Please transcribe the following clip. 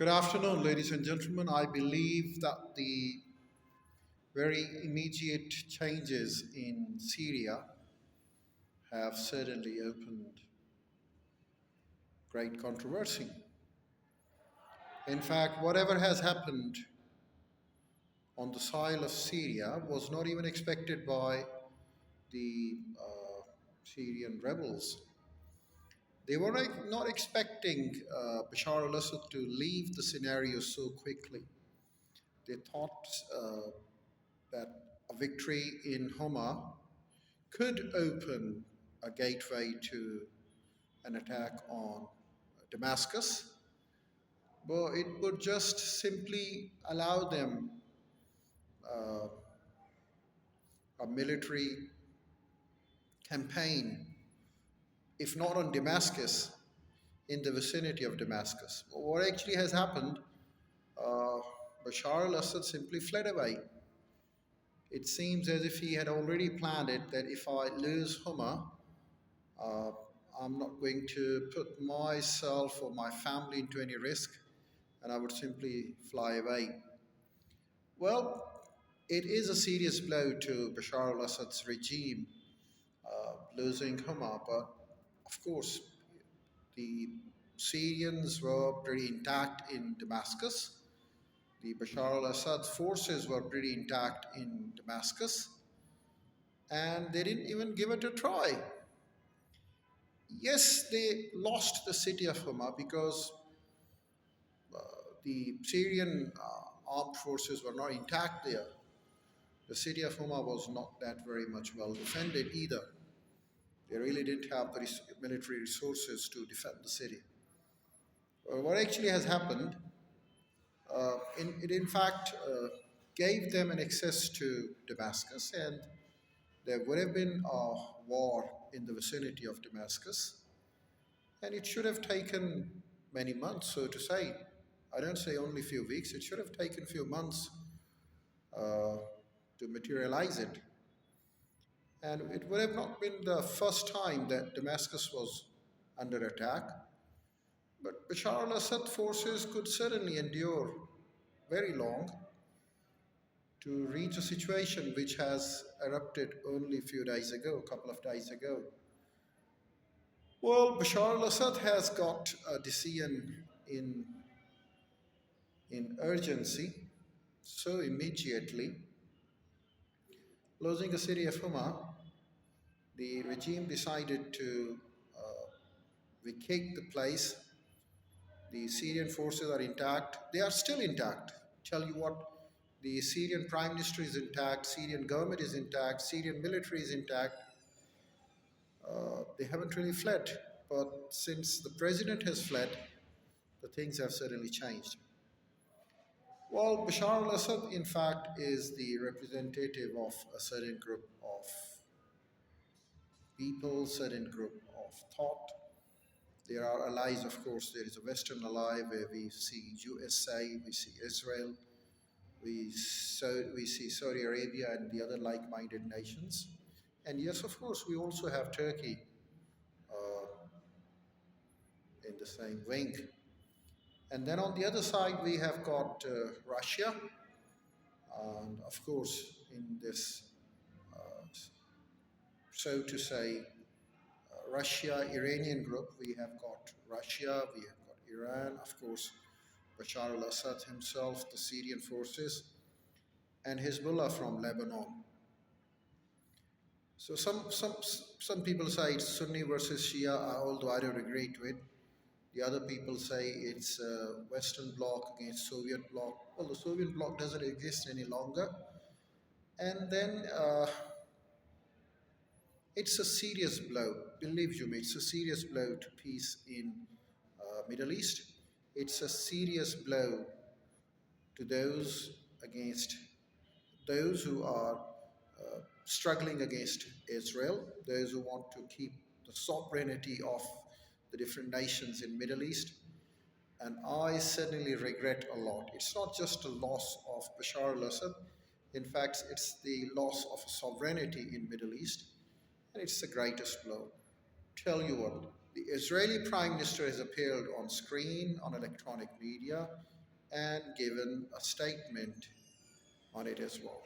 Good afternoon, ladies and gentlemen. I believe that the very immediate changes in Syria have certainly opened great controversy. In fact, whatever has happened on the soil of Syria was not even expected by the Syrian rebels. They were not expecting Bashar al Assad to leave the scenario so quickly. They thought that a victory in Homa could open a gateway to an attack on Damascus, but it would just simply allow them uh, a military campaign, if not on Damascus, in the vicinity of Damascus. What actually has happened, uh, Bashar al Assad simply fled away. It seems as if he had already planned it that if I lose Homa, uh, I'm not going to put myself or my family into any risk, and I would simply fly away. Well, it is a serious blow to Bashar al Assad's regime, losing Hama, but of course, the Syrians were pretty intact in Damascus. The Bashar al Assad's forces were pretty intact in Damascus, and they didn't even give it a try. Yes, they lost the city of Hama because the Syrian armed forces were not intact there. The city of Huma was not that very much well defended either. They really didn't have the military resources to defend the city. What actually has happened, it in fact gave them an access to Damascus, and there would have been a war in the vicinity of Damascus, and it should have taken many months, so to say. I don't say only a few weeks, it should have taken a few months uh, to materialize it. And it would have not been the first time that Damascus was under attack, but Bashar al Assad forces could certainly endure very long to reach a situation which has erupted only a few days ago, a couple of days ago. Well, Bashar al Assad has got a decision in urgency, so immediately, losing the city of Huma, the regime decided to vacate the place. The Syrian forces are intact. They are still intact. Tell you what, the Syrian prime minister is intact, Syrian government is intact, Syrian military is intact. They haven't really fled. But since the president has fled, the things have certainly changed. Well, Bashar al Assad, in fact, is the representative of a certain group of people, certain group of thought. There are allies, of course. There is a Western ally where we see USA, we see Israel, we see Saudi Arabia and the other like-minded nations. And yes, of course, we also have Turkey uh, in the same wing. And then on the other side, we have got Russia. And of course, in this, so to say, Russia Iranian group, we have got Russia, we have got Iran, of course, Bashar al Assad himself, the Syrian forces, and Hezbollah from Lebanon. So some people say it's Sunni versus Shia, although I don't agree to it. The other people say it's Western Bloc against Soviet Bloc. Well, the Soviet Bloc doesn't exist any longer. And then it's a serious blow. Believe you me, it's a serious blow to peace in Middle East. It's a serious blow to those against those who are struggling against Israel, those who want to keep the sovereignty of the different nations in Middle East. And I certainly regret a lot. It's not just a loss of Bashar al-Assad. In fact, it's the loss of sovereignty in Middle East, and it's the greatest blow. Tell you what, The Israeli Prime Minister has appeared on screen, on electronic media, and given a statement on it as well.